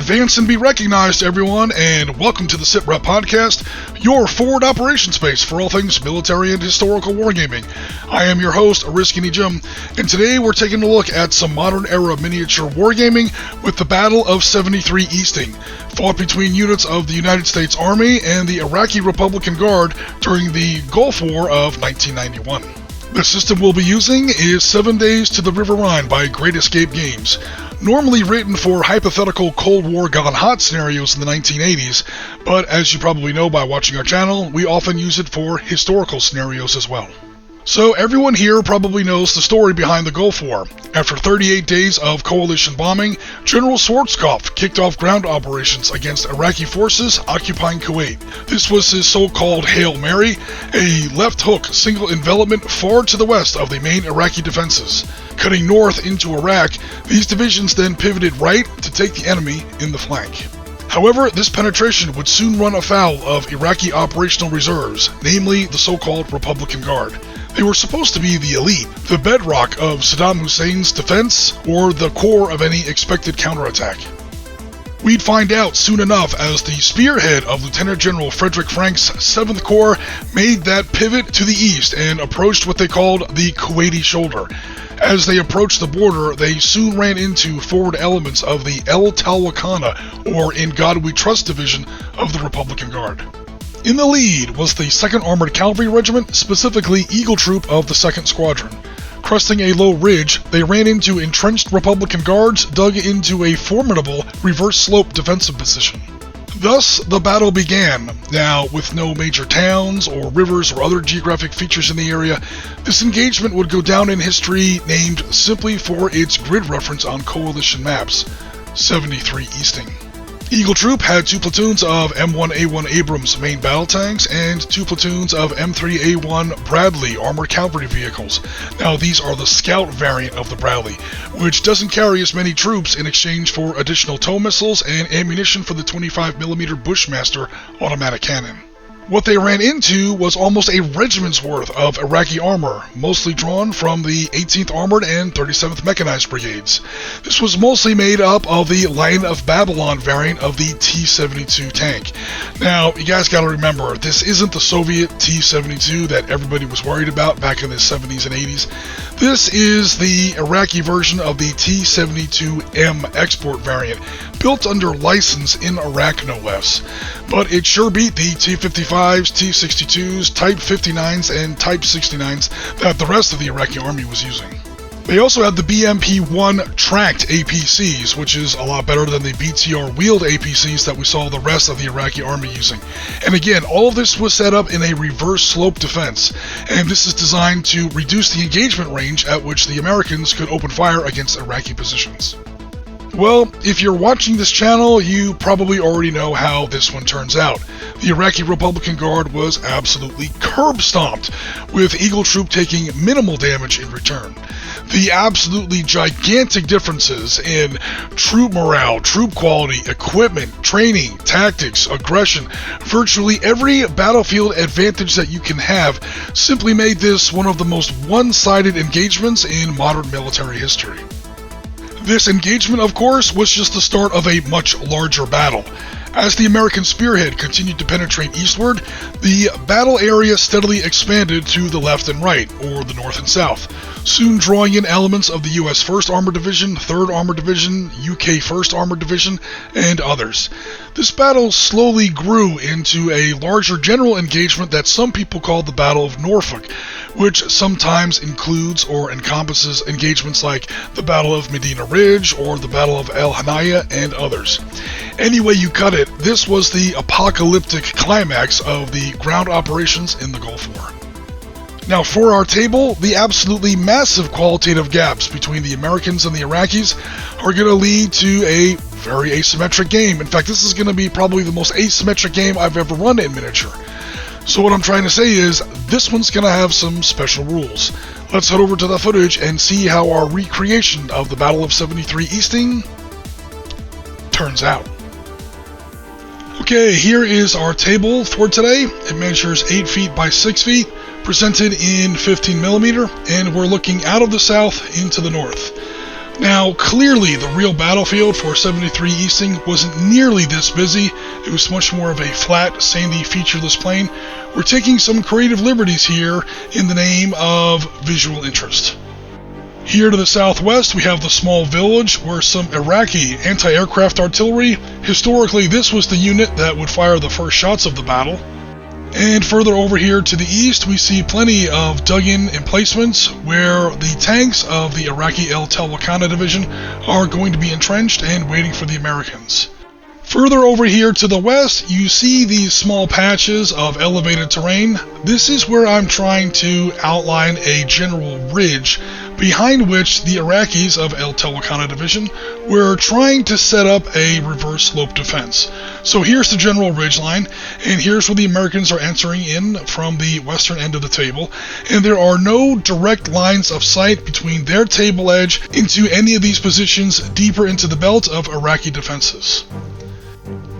Advance and be recognized, everyone, and welcome to the Sitrep podcast, your forward operations space for all things military and historical wargaming. I am your host, Iraqi Jim, and today we're taking a look at some modern-era miniature wargaming with the Battle of 73 Easting, fought between units of the United States Army and the Iraqi Republican Guard during the Gulf War of 1991. The system we'll be using is 7 Days to the River Rhine by Great Escape Games. Normally written for hypothetical Cold War gone hot scenarios in the 1980s, but as you probably know by watching our channel, we often use it for historical scenarios as well. So everyone here probably knows the story behind the Gulf War. After 38 days of coalition bombing, General Schwarzkopf kicked off ground operations against Iraqi forces occupying Kuwait. This was his so-called Hail Mary, a left hook single envelopment far to the west of the main Iraqi defenses. Cutting north into Iraq, these divisions then pivoted right to take the enemy in the flank. However, this penetration would soon run afoul of Iraqi operational reserves, namely the so-called Republican Guard. They were supposed to be the elite, the bedrock of Saddam Hussein's defense, or the core of any expected counterattack. We'd find out soon enough as the spearhead of Lieutenant General Frederick Frank's 7th Corps made that pivot to the east and approached what they called the Kuwaiti Shoulder. As they approached the border, they soon ran into forward elements of the al-Talwalkana, or In God We Trust division of the Republican Guard. In the lead was the 2nd Armored Cavalry Regiment, specifically Eagle Troop of the 2nd Squadron. Cresting a low ridge, they ran into entrenched Republican Guards dug into a formidable reverse-slope defensive position. Thus, the battle began. Now, with no major towns or rivers or other geographic features in the area, this engagement would go down in history named simply for its grid reference on coalition maps, 73 Easting. Eagle Troop had 2 platoons of M1A1 Abrams main battle tanks and 2 platoons of M3A1 Bradley armored cavalry vehicles. Now these are the scout variant of the Bradley, which doesn't carry as many troops in exchange for additional tow missiles and ammunition for the 25mm Bushmaster automatic cannon. What they ran into was almost a regiment's worth of Iraqi armor, mostly drawn from the 18th Armored and 37th Mechanized Brigades. This was mostly made up of the Lion of Babylon variant of the T-72 tank. Now, you guys gotta remember, this isn't the Soviet T-72 that everybody was worried about back in the 70s and 80s. This is the Iraqi version of the T-72M export variant, built under license in Iraq no less. But it sure beat the T-55s, T-62s, Type 59s, and Type 69s that the rest of the Iraqi army was using. They also had the BMP-1 tracked APCs, which is a lot better than the BTR wheeled APCs that we saw the rest of the Iraqi army using. And again, all of this was set up in a reverse slope defense, and this is designed to reduce the engagement range at which the Americans could open fire against Iraqi positions. Well, if you're watching this channel, you probably already know how this one turns out. The Iraqi Republican Guard was absolutely curb-stomped, with Eagle Troop taking minimal damage in return. The absolutely gigantic differences in troop morale, troop quality, equipment, training, tactics, aggression, virtually every battlefield advantage that you can have simply made this one of the most one-sided engagements in modern military history. This engagement, of course, was just the start of a much larger battle. As the American spearhead continued to penetrate eastward, the battle area steadily expanded to the left and right, or the north and south, soon drawing in elements of the US 1st Armored Division, 3rd Armored Division, UK 1st Armored Division, and others. This battle slowly grew into a larger general engagement that some people call the Battle of Norfolk, which sometimes includes or encompasses engagements like the Battle of Medina Ridge or the Battle of El Hanaya and others. Any way you cut it, this was the apocalyptic climax of the ground operations in the Gulf War. Now for our table, the absolutely massive qualitative gaps between the Americans and the Iraqis are going to lead to a very asymmetric game. In fact, this is going to be probably the most asymmetric game I've ever run in miniature. So what I'm trying to say is, this one's going to have some special rules. Let's head over to the footage and see how our recreation of the Battle of 73 Easting turns out. Okay, here is our table for today. It measures 8 feet by 6 feet, presented in 15mm, and we're looking out of the south into the north. Now, clearly, the real battlefield for 73 Easting wasn't nearly this busy. It was much more of a flat, sandy, featureless plain. We're taking some creative liberties here in the name of visual interest. Here to the southwest, we have the small village where some Iraqi anti-aircraft artillery. Historically, this was the unit that would fire the first shots of the battle. And further over here to the east, we see plenty of dug-in emplacements where the tanks of the Iraqi al-Talwalkana division are going to be entrenched and waiting for the Americans. Further over here to the west, you see these small patches of elevated terrain. This is where I'm trying to outline a general ridge behind which the Iraqis of al-Talwalkana division were trying to set up a reverse slope defense. So here's the general ridge line, and here's where the Americans are entering in from the western end of the table, and there are no direct lines of sight between their table edge into any of these positions deeper into the belt of Iraqi defenses.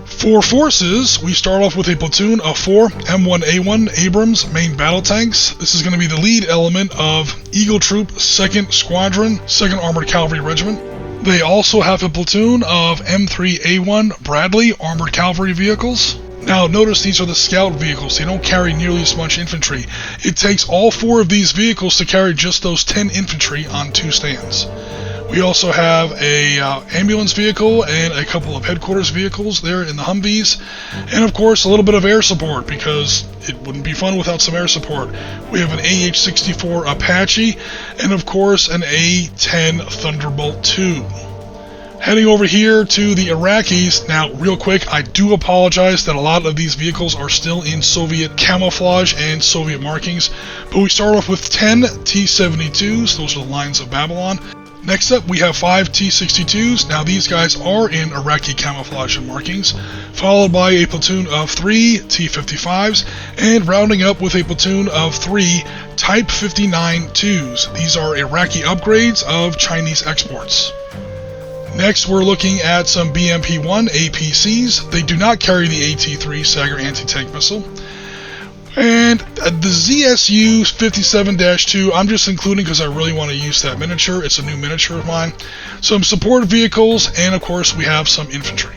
For forces, we start off with a platoon of 4 M1A1 Abrams main battle tanks. This is going to be the lead element of Eagle Troop 2nd Squadron, 2nd Armored Cavalry Regiment. They also have a platoon of M3A1 Bradley Armored Cavalry vehicles. Now notice these are the scout vehicles, they don't carry nearly as much infantry. It takes all 4 of these vehicles to carry just those 10 infantry on 2 stands. We also have a ambulance vehicle and a couple of headquarters vehicles there in the Humvees, and of course a little bit of air support because it wouldn't be fun without some air support. We have an AH-64 Apache and of course an A-10 Thunderbolt II. Heading over here to the Iraqis. Now, real quick, I do apologize that a lot of these vehicles are still in Soviet camouflage and Soviet markings, but we start off with 10 T-72s, those are the Lions of Babylon. Next up, we have 5 T-62s. Now these guys are in Iraqi camouflage and markings, followed by a platoon of 3 T-55s, and rounding up with a platoon of 3 Type 59-2s. These are Iraqi upgrades of Chinese exports. Next, we're looking at some BMP-1 APCs. They do not carry the AT-3 Sagger anti-tank missile. And the ZSU 57-2, I'm just including because I really want to use that miniature. It's a new miniature of mine. Some support vehicles, and of course we have some infantry.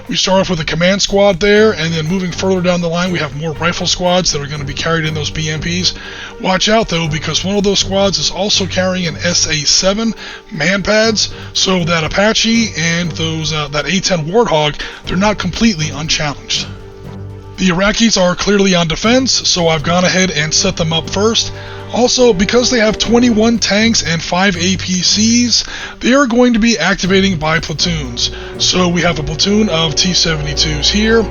We start off with a command squad there, and then moving further down the line we have more rifle squads that are going to be carried in those BMPs. Watch out though, because one of those squads is also carrying an SA-7 man pads, so that Apache and those that A-10 Warthog, they're not completely unchallenged. The Iraqis are clearly on defense, so I've gone ahead and set them up first. Also, because they have 21 tanks and 5 APCs, they are going to be activating by platoons. So we have a platoon of T-72s here,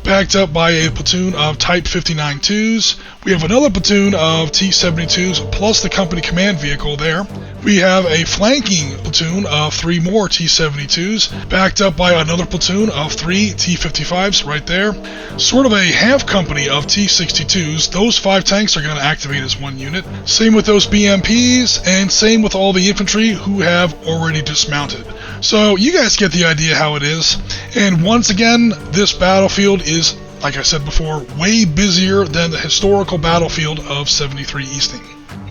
backed up by a platoon of Type 59-2s. We have another platoon of T-72s plus the company command vehicle there. We have a flanking platoon of 3 more T-72s, backed up by another platoon of 3 T-55s right there. Sort of a half company of T-62s. Those 5 tanks are going to activate as one unit. Same with those BMPs, and same with all the infantry who have already dismounted. So you guys get the idea how it is. And once again, this battlefield is, like I said before, way busier than the historical battlefield of 73 Easting.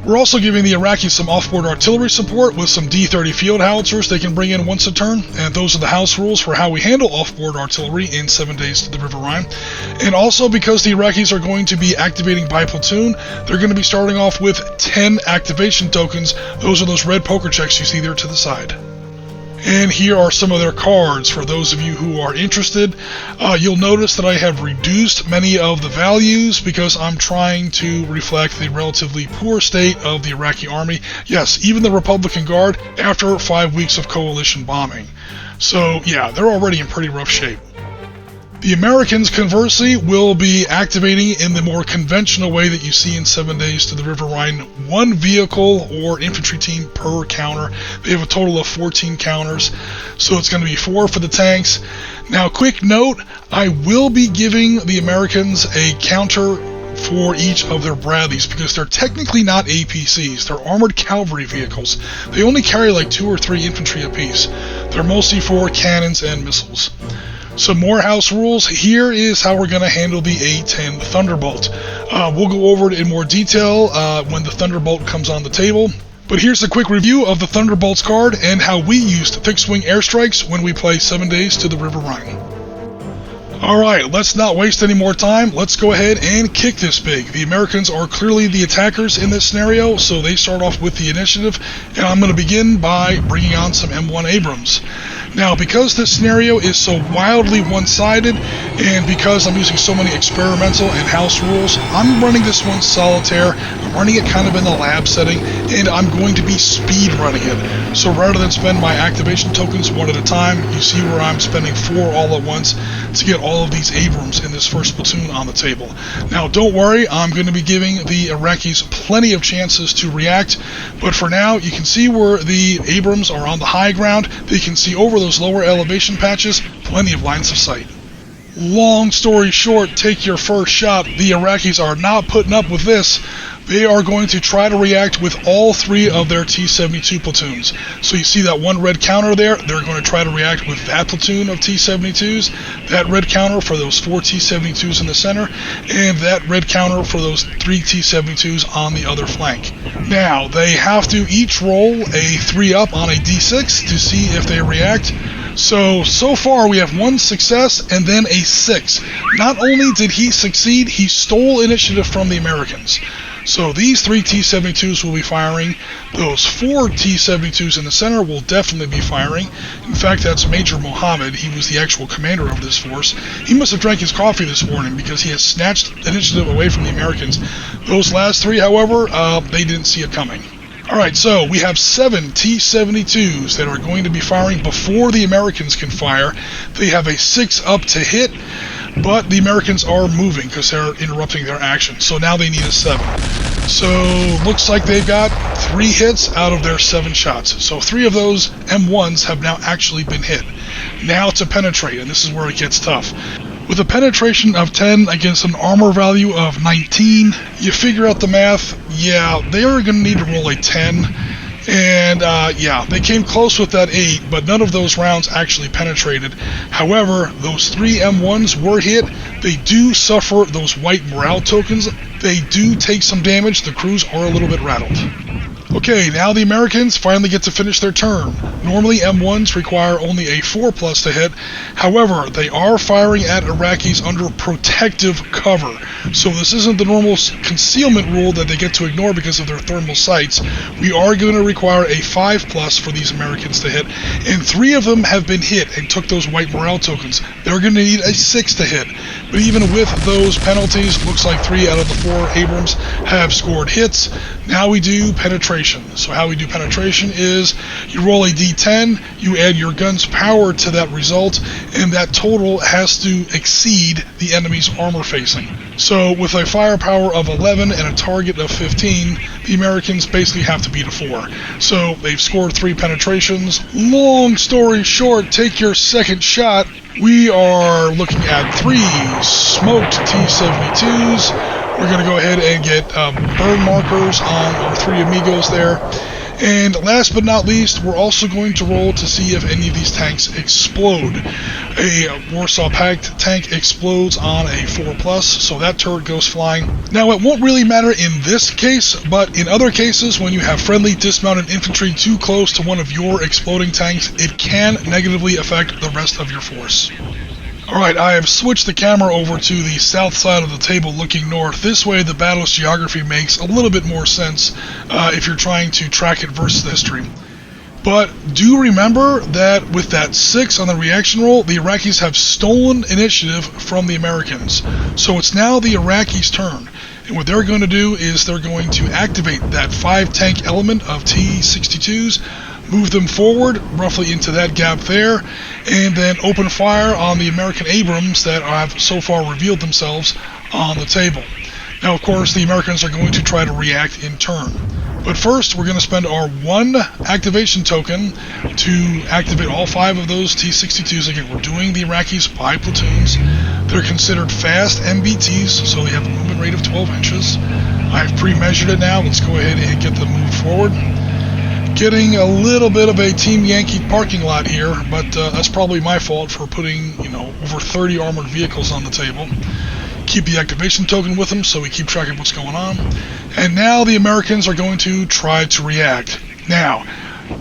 We're also giving the Iraqis some off-board artillery support with some D-30 field howitzers they can bring in once a turn, and those are the house rules for how we handle off-board artillery in 7 days to the River Rhine. And also because the Iraqis are going to be activating by platoon, they're going to be starting off with 10 activation tokens. Those are those red poker checks you see there to the side. And here are some of their cards for those of you who are interested. You'll notice that I have reduced many of the values because I'm trying to reflect the relatively poor state of the Iraqi army. Yes, even the Republican Guard after 5 weeks of coalition bombing. So yeah, they're already in pretty rough shape. The Americans, conversely, will be activating in the more conventional way that you see in 7 days to the River Rhine, 1 vehicle or infantry team per counter. They have a total of 14 counters, so it's going to be 4 for the tanks. Now, quick note, I will be giving the Americans a counter for each of their Bradleys because they're technically not APCs, they're armored cavalry vehicles. They only carry like 2 or 3 infantry apiece. They're mostly for cannons and missiles. Some more house rules. Here is how we're going to handle the A-10 Thunderbolt. We'll go over it in more detail when the Thunderbolt comes on the table. But here's a quick review of the Thunderbolts card and how we used fixed-wing airstrikes when we play 7 Days to the River Rhine. Alright, let's not waste any more time. Let's go ahead and kick this big. The Americans are clearly the attackers in this scenario, so they start off with the initiative, and I'm going to begin by bringing on some M1 Abrams. Now, because this scenario is so wildly one-sided, and because I'm using so many experimental and house rules, I'm running this one solitaire. I'm running it kind of in the lab setting, and I'm going to be speed running it. So rather than spend my activation tokens one at a time, you see where I'm spending 4 all at once to get all of these Abrams in this first platoon on the table. Now, don't worry, I'm going to be giving the Iraqis plenty of chances to react, but for now, you can see where the Abrams are on the high ground. They can see over those lower elevation patches, plenty of lines of sight. Long story short, take your first shot. The Iraqis are not putting up with this. They are going to try to react with all 3 of their T-72 platoons. So you see that one red counter there? They're going to try to react with that platoon of T-72s, that red counter for those 4 T-72s in the center, and that red counter for those 3 T-72s on the other flank. Now, they have to each roll a 3-up on a D6 to see if they react. So far we have 1 success and then a 6. Not only did he succeed, he stole initiative from the Americans. So these 3 T-72s will be firing. Those 4 T-72s in the center will definitely be firing. In fact, that's Major Mohammed. He was the actual commander of this force. He must have drank his coffee this morning because he has snatched initiative away from the Americans. Those last 3, however, they didn't see it coming. Alright, so we have 7 T-72s that are going to be firing before the Americans can fire. They have a 6-up to hit, but the Americans are moving because they're interrupting their action. So now they need a 7. So looks like they've got 3 hits out of their 7 shots. So 3 of those M1s have now actually been hit. Now to penetrate, and this is where it gets tough. With a penetration of 10 against an armor value of 19, you figure out the math. Yeah, they are going to need to roll a 10. And yeah, they came close with that 8, but none of those rounds actually penetrated. However, those 3 M1s were hit. They do suffer those white morale tokens. They do take some damage. The crews are a little bit rattled. Okay, now the Americans finally get to finish their turn. Normally M1s require only a 4+ to hit. However, they are firing at Iraqis under protective cover. So this isn't the normal concealment rule that they get to ignore because of their thermal sights. We are going to require a 5+ for these Americans to hit. And 3 of them have been hit and took those white morale tokens. They're going to need a 6 to hit. But even with those penalties, looks like 3 out of the 4 Abrams have scored hits. Now we do penetration. So how we do penetration is you roll a d10, you add your gun's power to that result, and that total has to exceed the enemy's armor facing. So with a firepower of 11 and a target of 15, the Americans basically have to beat a 4. So they've scored 3 penetrations. Long story short, take your second shot. We are looking at 3 smoked T-72s. We're going to go ahead and get burn markers on our 3 amigos there. And last but not least, we're also going to roll to see if any of these tanks explode. A Warsaw Pact tank explodes on a 4+, so that turret goes flying. Now, it won't really matter in this case, but in other cases, when you have friendly dismounted infantry too close to one of your exploding tanks, it can negatively affect the rest of your force. Alright, I have switched the camera over to the south side of the table looking north. This way the battle's geography makes a little bit more sense if you're trying to track it versus history. But do remember that with that 6 on the reaction roll, the Iraqis have stolen initiative from the Americans. So it's now the Iraqis' turn. And what they're going to do is they're going to activate that 5 tank element of T-62s, move them forward roughly into that gap there, and then open fire on the American Abrams that have so far revealed themselves on the table. Now, of course, the Americans are going to try to react in turn. But first, we're going to spend our 1 activation token to activate all 5 of those T-62s. Again, we're doing the Iraqis by platoons. They're considered fast MBTs, so they have a movement rate of 12 inches. I've pre-measured it now. Let's go ahead and get them moved forward. Getting a little bit of a Team Yankee parking lot here, but that's probably my fault for putting, over 30 armored vehicles on the table. keep the activation token with them so we keep track of what's going on. And now the Americans are going to try to react. Now,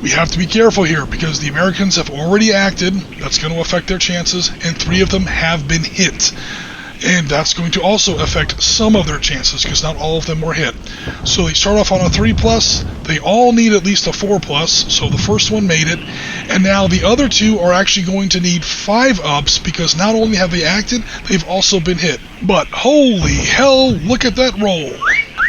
we have to be careful here because the Americans have already acted. That's going to affect their chances, and 3 of them have been hit. And that's going to also affect some of their chances because not all of them were hit. So they start off on a 3+. They all need at least a 4+, so the first one made it. And now the other 2 are actually going to need 5-ups because not only have they acted, they've also been hit. But holy hell, look at that roll.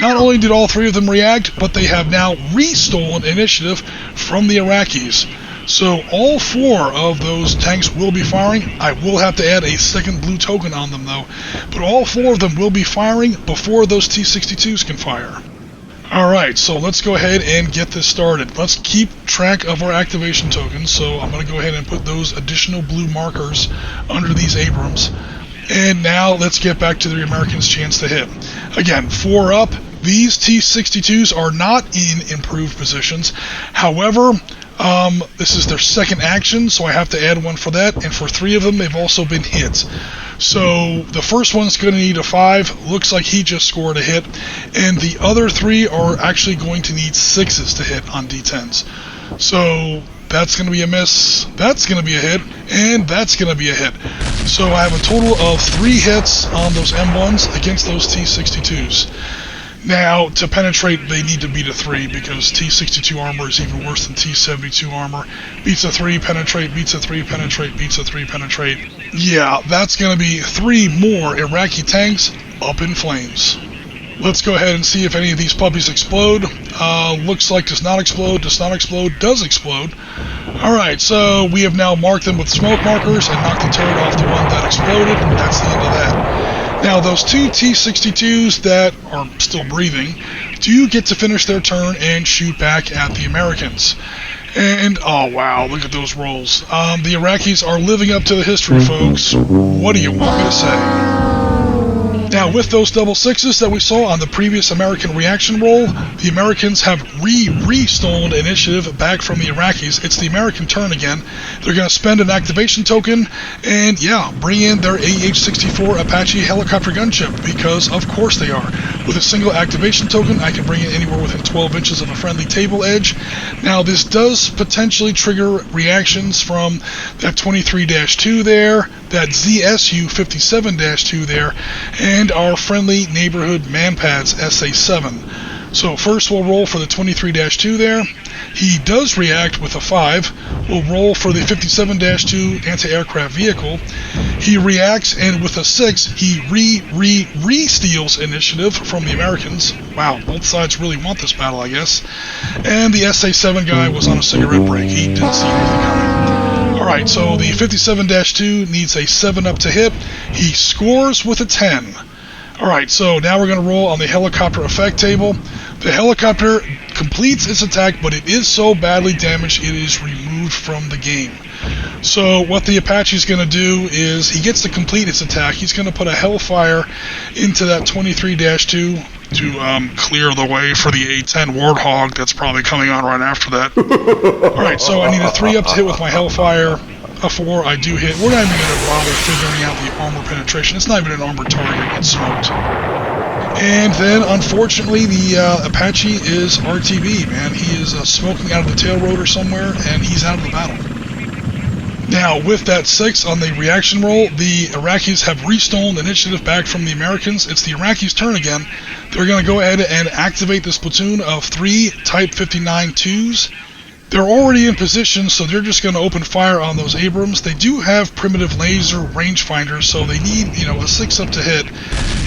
Not only did all 3 of them react, but they have now re-stolen initiative from the Iraqis. So all 4 of those tanks will be firing. I will have to add a second blue token on them though. But all 4 of them will be firing before those T-62s can fire. Alright, so let's go ahead and get this started. Let's keep track of our activation tokens. So I'm going to go ahead and put those additional blue markers under these Abrams. And now let's get back to the Americans' chance to hit. Again, 4 up. These T-62s are not in improved positions. However, this is their second action, so I have to add 1 for that, and for 3 of them, they've also been hit. So the first one's going to need a 5, looks like he just scored a hit, and the other 3 are actually going to need 6s to hit on D10s. So that's going to be a miss, that's going to be a hit, and that's going to be a hit. So I have a total of 3 hits on those M1s against those T-62s. Now, to penetrate, they need to beat a 3 because T-62 armor is even worse than T-72 armor. Beats a 3, penetrate, beats a 3, penetrate, beats a 3, penetrate. Yeah, that's going to be 3 more Iraqi tanks up in flames. Let's go ahead and see if any of these puppies explode. Looks like does not explode, does not explode, does explode. Alright, so we have now marked them with smoke markers and knocked the turret off the one that exploded. That's the end of that. Now, those 2 T-62s that are still breathing do get to finish their turn and shoot back at the Americans. And, oh wow, look at those rolls. The Iraqis are living up to the history, folks. What do you want me to say? Now, with those double 6s that we saw on the previous American reaction roll, the Americans have re-stolen initiative back from the Iraqis. It's the American turn again. They're going to spend an activation token and, yeah, bring in their AH-64 Apache helicopter gunship, because of course they are. With a single activation token, I can bring it anywhere within 12 inches of a friendly table edge. Now, this does potentially trigger reactions from that 23-2 there, that ZSU 57-2 there, and our friendly neighborhood manpads SA7. So first we'll roll for the 23-2 there. He does react with a 5. We'll roll for the 57-2 anti-aircraft vehicle. He reacts, and with a 6, he re-steals initiative from the Americans. Wow, both sides really want this battle, I guess. And the SA7 guy was on a cigarette break. He didn't see anything coming. Alright, so the 57-2 needs a 7-up to hit. He scores with a 10. Alright, so now we're going to roll on the helicopter effect table. The helicopter completes its attack, but it is so badly damaged it is removed from the game. So what the Apache is going to do is he gets to complete its attack. He's going to put a Hellfire into that 23-2 to clear the way for the A-10 Warthog that's probably coming on right after that. Alright, so I need a 3-up to hit with my Hellfire. A 4, I do hit. We're not even going to bother figuring out the armor penetration. It's not even an armored target. It's smoked. And then, unfortunately, the Apache is RTB, man. He is smoking out of the tail rotor somewhere, and he's out of the battle. Now, with that 6 on the reaction roll, the Iraqis have re-stolen initiative back from the Americans. It's the Iraqis' turn again. They're going to go ahead and activate this platoon of 3 Type 59-2s. They're already in position, so they're just going to open fire on those Abrams. They do have primitive laser rangefinders, so they need, a 6-up to hit.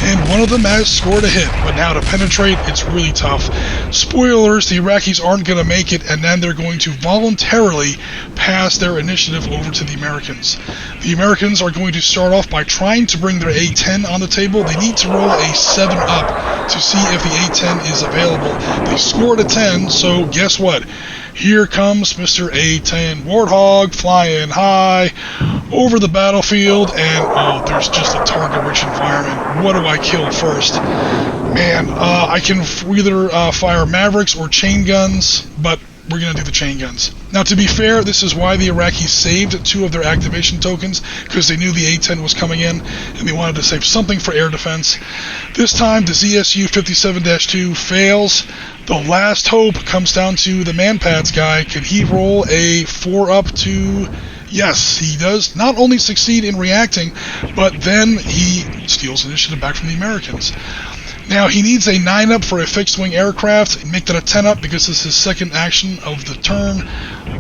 And one of them has scored a hit, but now to penetrate, it's really tough. Spoilers, the Iraqis aren't going to make it, and then they're going to voluntarily pass their initiative over to the Americans. The Americans are going to start off by trying to bring their A-10 on the table. They need to roll a 7-up to see if the A-10 is available. They scored a 10, so guess what? Here comes Mr. A-10 Warthog flying high over the battlefield, and oh, there's just a target-rich environment. What do I kill first? Man, I can either fire Mavericks or chain guns, but we're going to do the chain guns. Now, to be fair, this is why the Iraqis saved 2 of their activation tokens, because they knew the A-10 was coming in, and they wanted to save something for air defense. This time, the ZSU 57-2 fails. The last hope comes down to the Manpads guy. Can he roll a 4-up to... Yes, he does not only succeed in reacting, but then he steals initiative back from the Americans. Now, he needs a 9-up for a fixed-wing aircraft, make that a 10-up because this is his second action of the turn.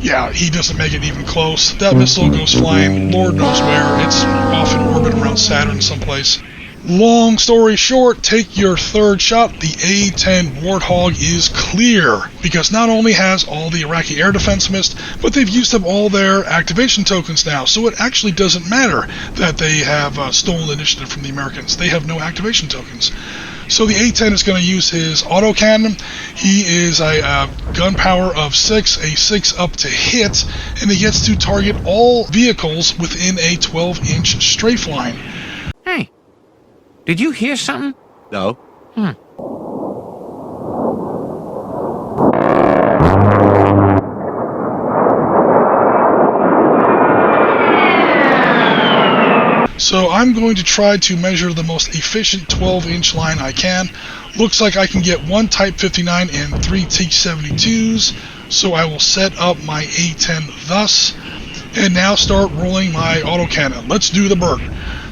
Yeah, he doesn't make it even close. That missile goes flying, Lord knows where. It's off in orbit around Saturn someplace. Long story short, take your third shot. The A-10 Warthog is clear, because not only has all the Iraqi air defense missed, but they've used up all their activation tokens now, so it actually doesn't matter that they have stolen initiative from the Americans. They have no activation tokens. So the A-10 is going to use his autocannon. He is a gun power of 6, a 6-up to hit, and he gets to target all vehicles within a 12-inch strafe line. Hey. Did you hear something? No. So I'm going to try to measure the most efficient 12-inch line I can. Looks like I can get 1 Type 59 and 3 T-72s, so I will set up my A-10 thus, and now start rolling my autocannon. Let's do the bird.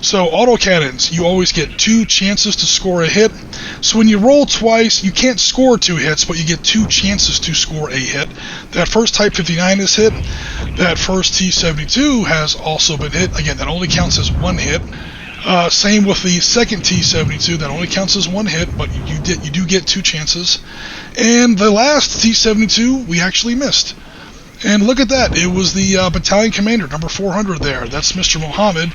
So autocannons, you always get 2 chances to score a hit. So when you roll twice, you can't score 2 hits, but you get 2 chances to score a hit. That first Type 59 is hit. That first T-72 has also been hit. Again, that only counts as 1 hit. Same with the second T-72, that only counts as 1 hit, but you do get 2 chances. And the last T-72, we actually missed. And look at that, it was the battalion commander, number 400 there. That's Mr. Mohammed.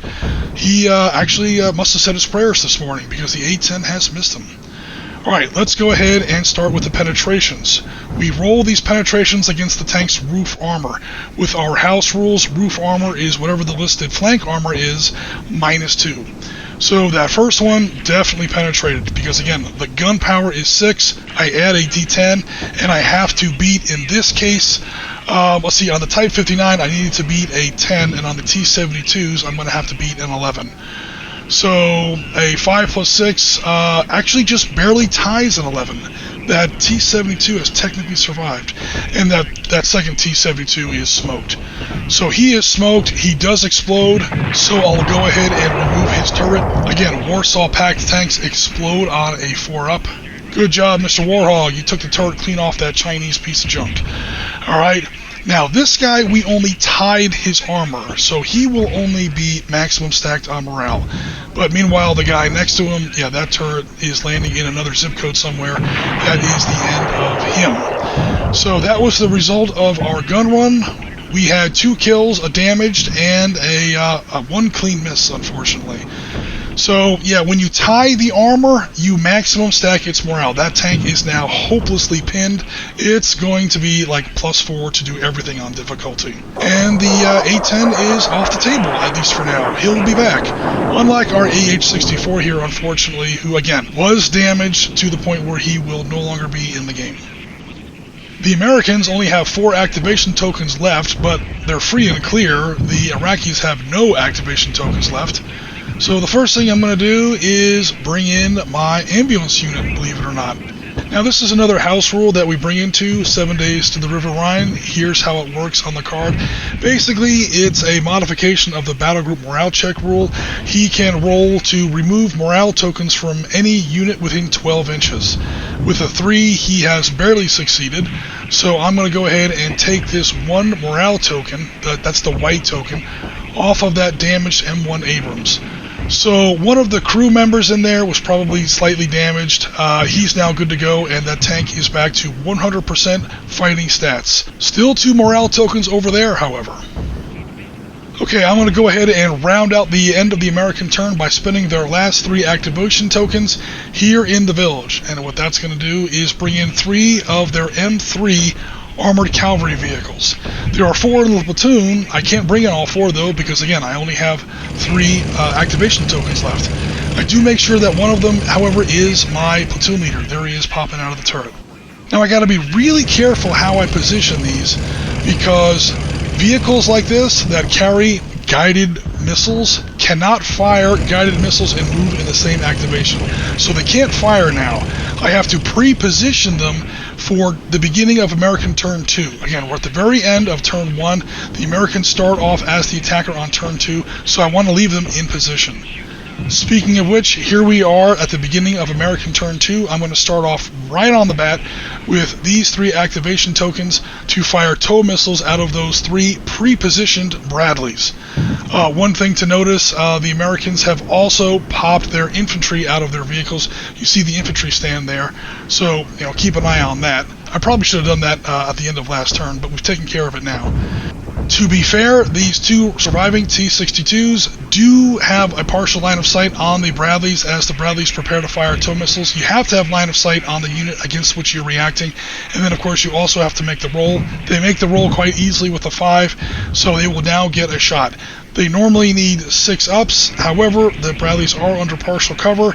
He actually must have said his prayers this morning, because the A-10 has missed him. Alright, let's go ahead and start with the penetrations. We roll these penetrations against the tank's roof armor. With our house rules, roof armor is whatever the listed flank armor is, -2. So that first one definitely penetrated, because again, the gun power is 6, I add a D10, and I have to beat, in this case, let's see, on the Type 59 I needed to beat a 10, and on the T-72s I'm going to have to beat an 11. So a 5 plus 6 actually just barely ties an 11. That T-72 has technically survived, and that second T-72 is smoked. So he is smoked, he does explode, so I'll go ahead and remove his turret. Again, Warsaw Pact tanks explode on a 4-up. Good job, Mr. Warhog, you took the turret clean off that Chinese piece of junk. Alright, now this guy, we only tied his armor, so he will only be maximum stacked on morale. But meanwhile, the guy next to him, yeah, that turret is landing in another zip code somewhere. That is the end of him. So that was the result of our gun run. We had 2 kills, a damaged, and a 1 clean miss, unfortunately. So, yeah, when you tie the armor, you maximum stack its morale. That tank is now hopelessly pinned. It's going to be like +4 to do everything on difficulty. And the A-10 is off the table, at least for now. He'll be back. Unlike our AH-64 here, unfortunately, who, again, was damaged to the point where he will no longer be in the game. The Americans only have 4 activation tokens left, but they're free and clear. The Iraqis have no activation tokens left. So the first thing I'm going to do is bring in my ambulance unit, believe it or not. Now this is another house rule that we bring into 7 days to the River Rhine. Here's how it works on the card. Basically, it's a modification of the battle group morale check rule. He can roll to remove morale tokens from any unit within 12 inches. With a 3, he has barely succeeded. So I'm going to go ahead and take this 1 morale token, that's the white token, off of that damaged M1 Abrams. So one of the crew members in there was probably slightly damaged. He's now good to go, and that tank is back to 100% fighting stats. Still 2 morale tokens over there, however. Okay, I'm going to go ahead and round out the end of the American turn by spending their last 3 activation tokens here in the village. And what that's going to do is bring in 3 of their M3 Armored Cavalry vehicles. There are 4 in the platoon. I can't bring in all 4 though, because again, I only have 3 activation tokens left. I do make sure that one of them, however, is my platoon leader. There he is popping out of the turret. Now I got to be really careful how I position these, because vehicles like this that carry guided missiles cannot fire guided missiles and move in the same activation. So they can't fire now. I have to pre-position them for the beginning of American turn 2. Again, we're at the very end of turn 1. The Americans start off as the attacker on turn 2, so I want to leave them in position. Speaking of which, here we are at the beginning of American turn 2. I'm going to start off right on the bat with these 3 activation tokens to fire tow missiles out of those 3 pre-positioned Bradleys. One thing to notice, the Americans have also popped their infantry out of their vehicles. You see the infantry stand there, so keep an eye on that. I probably should have done that at the end of last turn, but we've taken care of it now. To be fair, these 2 surviving T-62s do have a partial line of sight on the Bradleys as the Bradleys prepare to fire tow missiles. You have to have line of sight on the unit against which you're reacting, and then of course you also have to make the roll. They make the roll quite easily with a 5, so they will now get a shot. They normally need 6 ups, however, the Bradleys are under partial cover,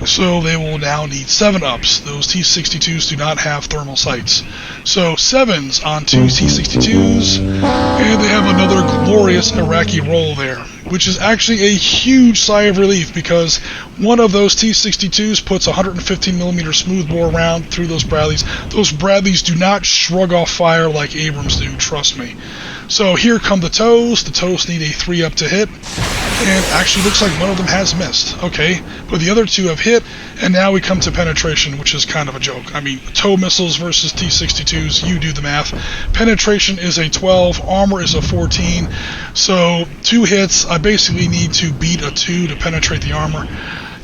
so they will now need 7 ups. Those T-62s do not have thermal sights. So 7s on 2 T-62s, and they have another glorious Iraqi roll there, which is actually a huge sigh of relief, because one of those T-62s puts a 115mm smoothbore round through those Bradleys. Those Bradleys do not shrug off fire like Abrams do, trust me. So here come the tows. The tows need a 3-up to hit, and actually looks like one of them has missed. Okay, but the other 2 have hit, and now we come to penetration, which is kind of a joke. I mean, tow missiles versus T-62s, you do the math. Penetration is a 12, armor is a 14, so 2 hits. I basically need to beat a 2 to penetrate the armor.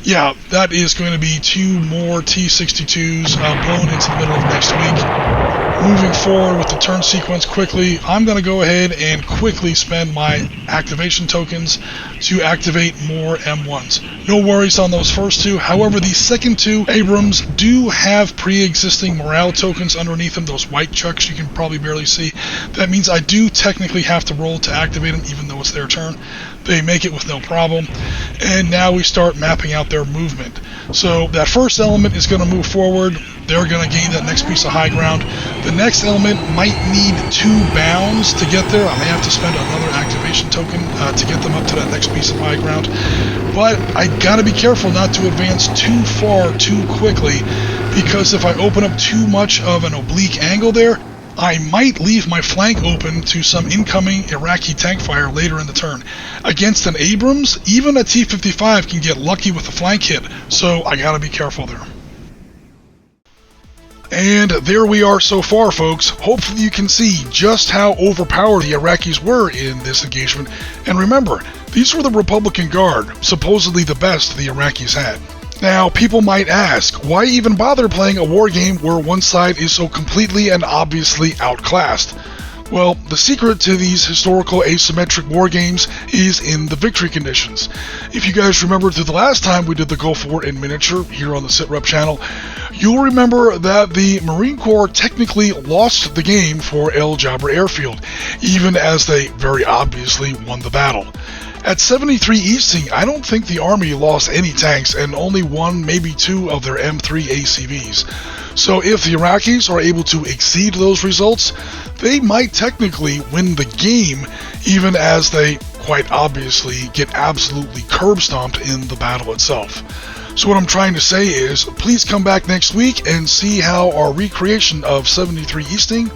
Yeah, that is going to be 2 more T-62s blown into the middle of next week. Moving forward with the turn sequence quickly, I'm going to go ahead and quickly spend my activation tokens to activate more M1s. No worries on those first 2. However, the second 2 Abrams do have pre-existing morale tokens underneath them, those white chucks you can probably barely see. That means I do technically have to roll to activate them, even though it's their turn. They make it with no problem. And now we start mapping out their movement. So that first element is going to move forward. They're going to gain that next piece of high ground. The next element might need 2 bounds to get there. I may have to spend another activation token to get them up to that next piece of high ground. But I got to be careful not to advance too far too quickly, because if I open up too much of an oblique angle there, I might leave my flank open to some incoming Iraqi tank fire later in the turn. Against an Abrams, even a T-55 can get lucky with a flank hit, so I gotta be careful there. And there we are so far, folks. Hopefully you can see just how overpowered the Iraqis were in this engagement. And remember, these were the Republican Guard, supposedly the best the Iraqis had. Now, people might ask, why even bother playing a war game where one side is so completely and obviously outclassed? Well, the secret to these historical asymmetric war games is in the victory conditions. If you guys remember to the last time we did the Gulf War in miniature here on the Sitrep channel, you'll remember that the Marine Corps technically lost the game for El Jabra Airfield, even as they very obviously won the battle. At 73 Easting, I don't think the Army lost any tanks and only 1, maybe 2 of their M3 ACVs. So if the Iraqis are able to exceed those results, they might technically win the game, even as they quite obviously get absolutely curb stomped in the battle itself. So what I'm trying to say is, please come back next week and see how our recreation of 73 Easting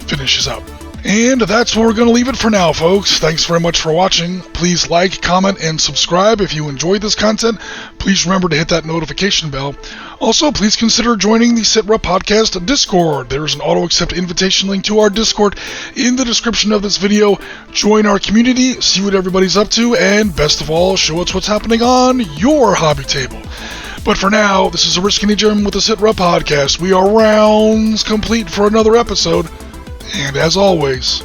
finishes up. And that's where we're going to leave it for now, folks. Thanks very much for watching. Please like, comment, and subscribe if you enjoyed this content. Please remember to hit that notification bell. Also, please consider joining the Sitrep Podcast Discord. There's an auto-accept invitation link to our Discord in the description of this video. Join our community, see what everybody's up to, and best of all, show us what's happening on your hobby table. But for now, this is Iraqi Jim with the Sitrep Podcast. We are rounds complete for another episode. And as always,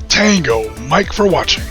Tango Mike for watching.